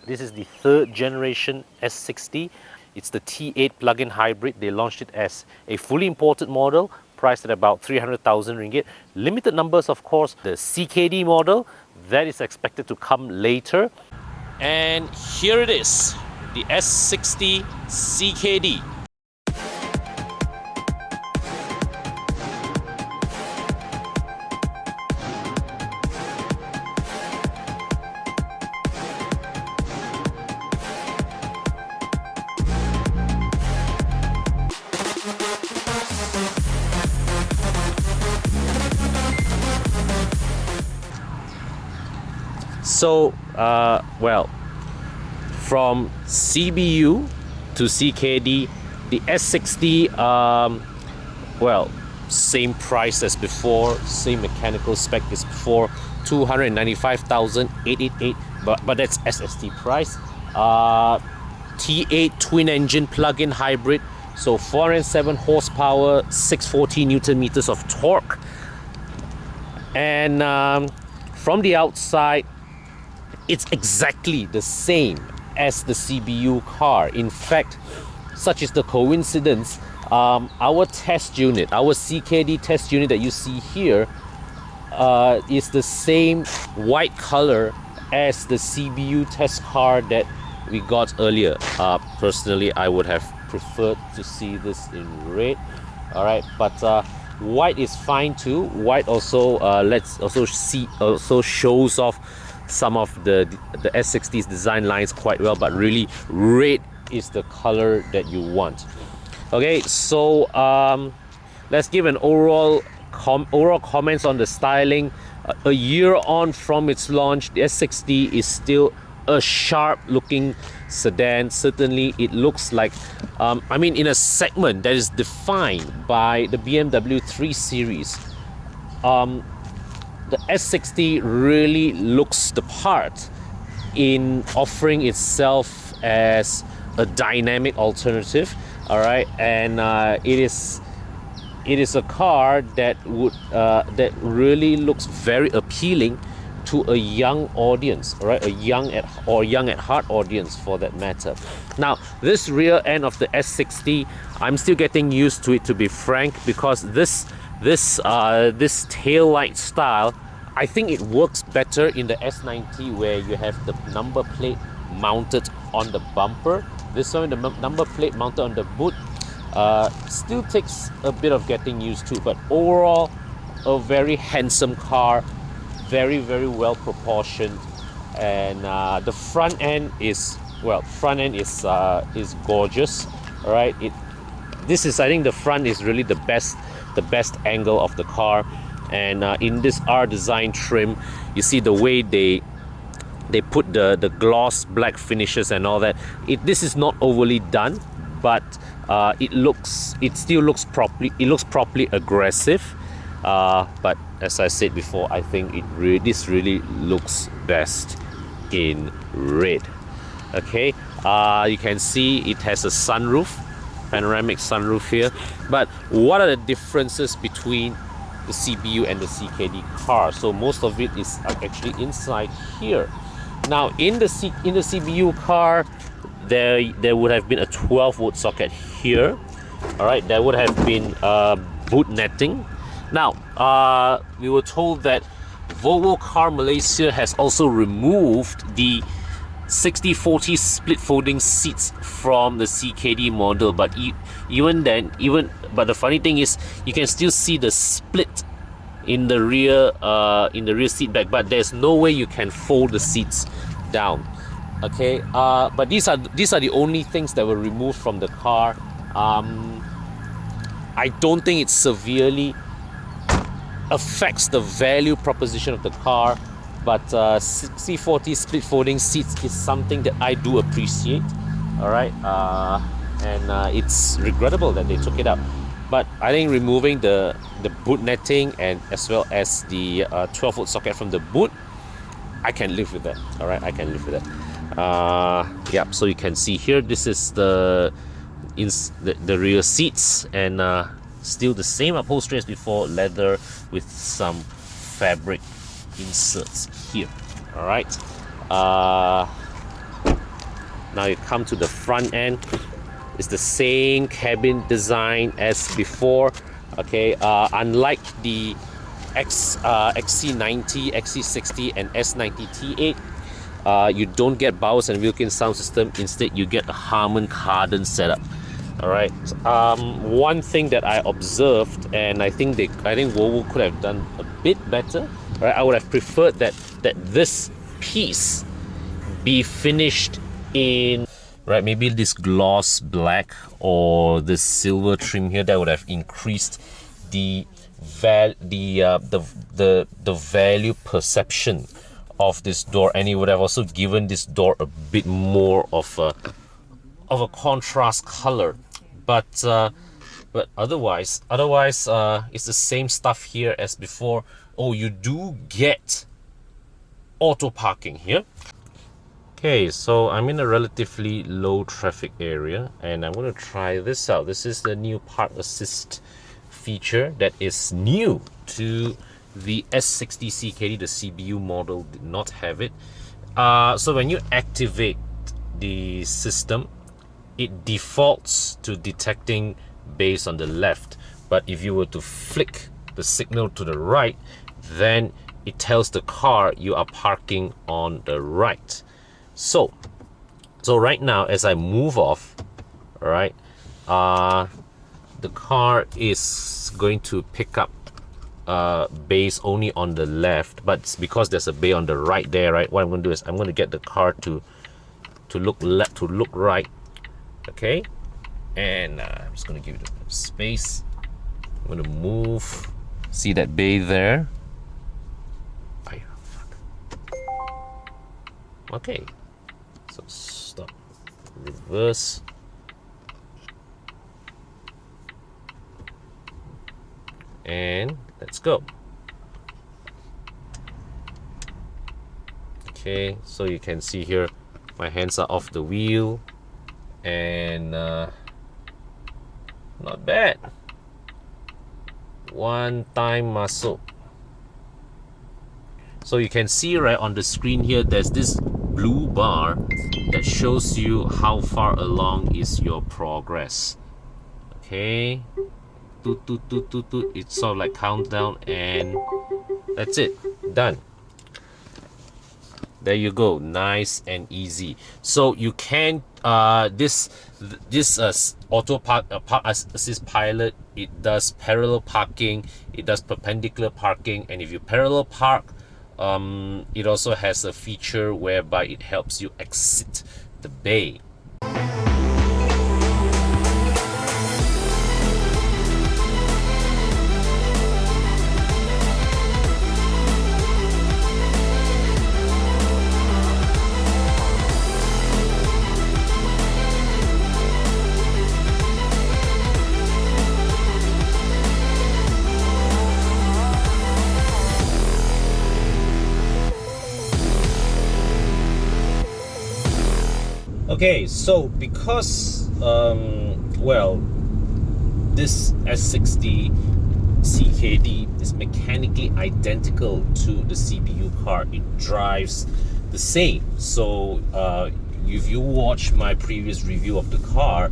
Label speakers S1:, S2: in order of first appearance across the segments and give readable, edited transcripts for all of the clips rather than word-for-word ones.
S1: This is the third generation S60. It's the T8 plug-in hybrid. They launched it as a fully imported model, priced at about 300,000 ringgit. Limited numbers, of course. The CKD model, that is expected to come later. And here it is, the S60 CKD. So, well, from CBU to CKD, the S60, well, same price as before, same mechanical spec as before, 295,888, but that's SST price. T8 twin engine plug-in hybrid, so 407 horsepower, 640 Newton meters of torque. And from the outside, it's exactly the same as the CBU car. In fact, such is the coincidence, our test unit, our CKD test unit that you see here, is the same white color as the CBU test car that we got earlier. Personally, I would have preferred to see this in red. All right, but white is fine too. White also also shows off some of the S60's design lines quite well, but really red is the color that you want. Okay, so let's give an overall comments on the styling. A year on from its launch, the S60 is still a sharp looking sedan. Certainly it looks like I mean, in a segment that is defined by the BMW 3 Series, the S60 really looks the part in offering itself as a dynamic alternative. All right, and it is a car that really looks very appealing to a young audience, all right, a young at heart audience for that matter. Now, this rear end of the S60, I'm still getting used to it, to be frank, because this tail light style, I think it works better in the S90, where you have the number plate mounted on the bumper. This one, the number plate mounted on the boot, still takes a bit of getting used to, but overall, a very handsome car, very well proportioned, and the front end is gorgeous. All right, I think the front is really the best angle of the car. And in this R design trim, you see the way they put the gloss black finishes and all that. This is not overly done, but it still looks properly aggressive. But as I said before, I think this really looks best in red. Okay, you can see it has a sunroof, panoramic sunroof here. But what are the differences between the CBU and the CKD car? So most of it is actually inside here. Now in the CBU car, there would have been a 12-volt socket here. All right, there would have been boot netting. Now we were told that Volvo Car Malaysia has also removed the 60/40 split folding seats from the CKD model, but but the funny thing is, you can still see the split in the rear seat back, but there's no way you can fold the seats down. Okay, but these are the only things that were removed from the car. I don't think it severely affects the value proposition of the car, but 60/40 split folding seats is something that I do appreciate. All right, and it's regrettable that they took it out. But I think removing the boot netting and as well as the 12-volt socket from the boot, I can live with that. All right, I can live with that. Yeah, so you can see here, this is the rear seats, and still the same upholstery as before, leather with some fabric inserts here. All right, Now you come to the front end. It's the same cabin design as before. Okay, unlike the XC90, XC60 and S90 T8, you don't get Bowers and Wilkins sound system. Instead, you get a Harman Kardon setup. All right. One thing that I observed, and I think Volvo could have done a bit better. Right, I would have preferred that this piece be finished in, right, maybe this gloss black or this silver trim here. That would have increased the value perception of this door, and it would have also given this door a bit more of a contrast color. But otherwise it's the same stuff here as before. Oh, you do get auto parking here. Okay, so I'm in a relatively low traffic area and I'm going to try this out. This is the new park assist feature that is new to the S60 CKD. The CBU model did not have it. So when you activate the system, it defaults to detecting based on the left, but if you were to flick the signal to the right, then it tells the car you are parking on the right. So right now, as I move off, all right, the car is going to pick up bays only on the left, but it's because there's a bay on the right there, right? What I'm going to do is I'm going to get the car to look left, to look right. Okay, and I'm just going to give it a bit of space. I'm going to move. See that bay there? Okay, so stop, reverse, and let's go. Okay, so you can see here my hands are off the wheel, and not bad. One time muscle. So you can see right on the screen here, there's this blue bar that shows you how far along is your progress. Okay, it's sort of like countdown, and that's it, done. There you go, nice and easy. So you can this auto park assist pilot, it does parallel parking, it does perpendicular parking, and if you parallel park, it also has a feature whereby it helps you exit the bay. Okay, so because well, this S60 CKD is mechanically identical to the CBU car, it drives the same. So if you watch my previous review of the car,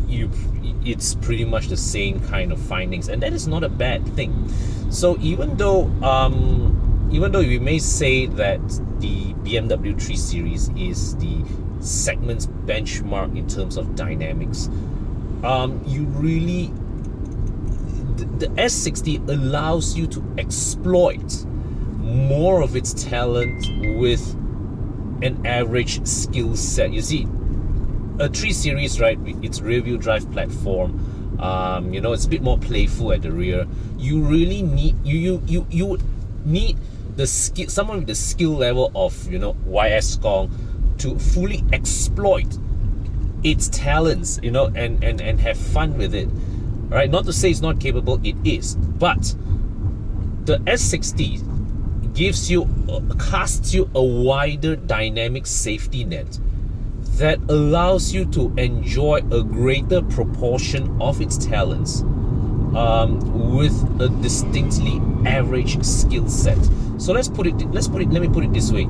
S1: it's pretty much the same kind of findings, and that is not a bad thing. So even though we may say that the BMW 3 Series is the segment's benchmark in terms of dynamics, the S60 allows you to exploit more of its talent with an average skill set. You see, a 3 Series, right, its rear-wheel drive platform, you know, it's a bit more playful at the rear. You really need you would need the skill, someone with the skill level of, you know, YS Kong to fully exploit its talents, you know, and have fun with it. Right? Not to say it's not capable, it is, but the S60 casts you a wider dynamic safety net that allows you to enjoy a greater proportion of its talents with a distinctly average skill set. So let me put it this way.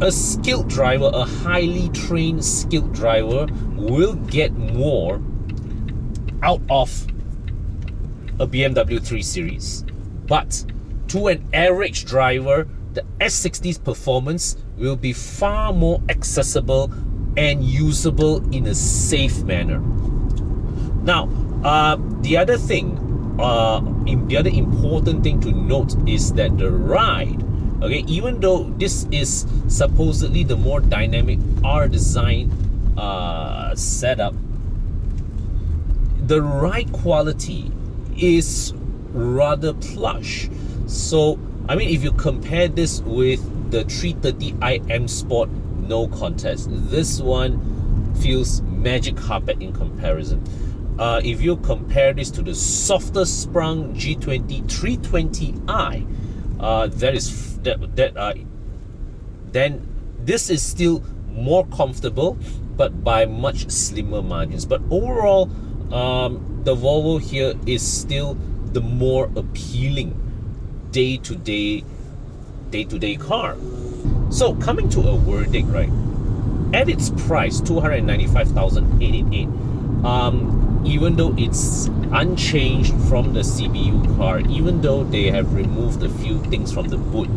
S1: a skilled driver, a highly trained skilled driver, will get more out of a BMW 3 Series. But to an average driver, the S60's performance will be far more accessible and usable in a safe manner. Now, the other thing, the other important thing to note is that the ride, okay, even though this is supposedly the more dynamic R design setup, the ride quality is rather plush. So, I mean, if you compare this with the 330i M Sport, no contest. This one feels magic carpet in comparison. If you compare this to the softer sprung G20 320i, then this is still more comfortable, but by much slimmer margins. But overall, the Volvo here is still the more appealing day-to-day car. So coming to a verdict, right? At its price, 295,888, even though it's unchanged from the CBU car, even though they have removed a few things from the boot,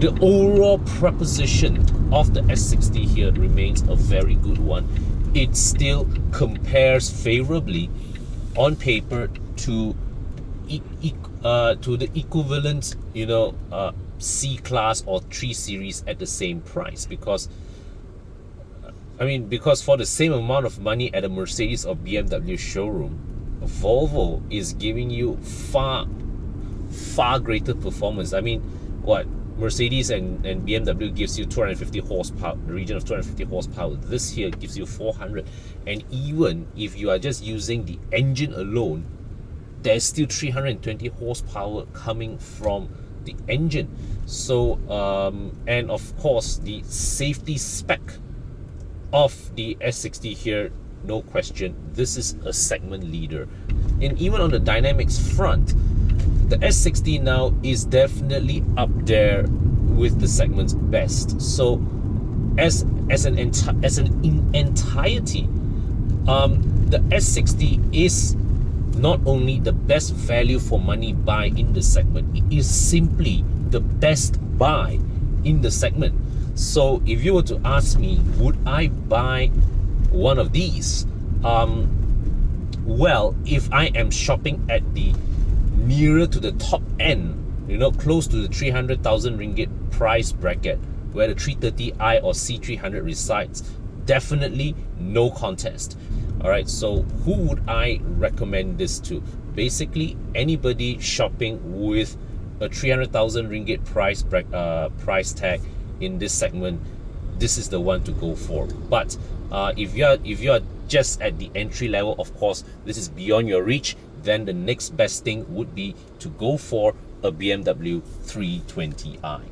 S1: the overall proposition of the S60 here remains a very good one. It still compares favorably on paper to the equivalent, you know, C-Class or 3 Series at the same price. Because for the same amount of money at a Mercedes or BMW showroom, Volvo is giving you far greater performance. I mean, what Mercedes and BMW gives you 250 horsepower, the region of 250 horsepower. This here gives you 400. And even if you are just using the engine alone, there's still 320 horsepower coming from the engine. So, and of course, the safety spec of the S60 here, no question, this is a segment leader. And even on the dynamics front, the S60 now is definitely up there with the segment's best. So as an entirety, the S60 is not only the best value for money buy in the segment, it is simply the best buy in the segment. So if you were to ask me, would I buy one of these? Well, if I am shopping at the nearer to the top end, you know, close to the 300,000 ringgit price bracket where the 330i or C300 resides, definitely no contest. All right, so who would I recommend this to? Basically, anybody shopping with a 300,000 ringgit price tag in this segment, this is the one to go for. But if you are just at the entry level, of course, this is beyond your reach, then the next best thing would be to go for a BMW 320i.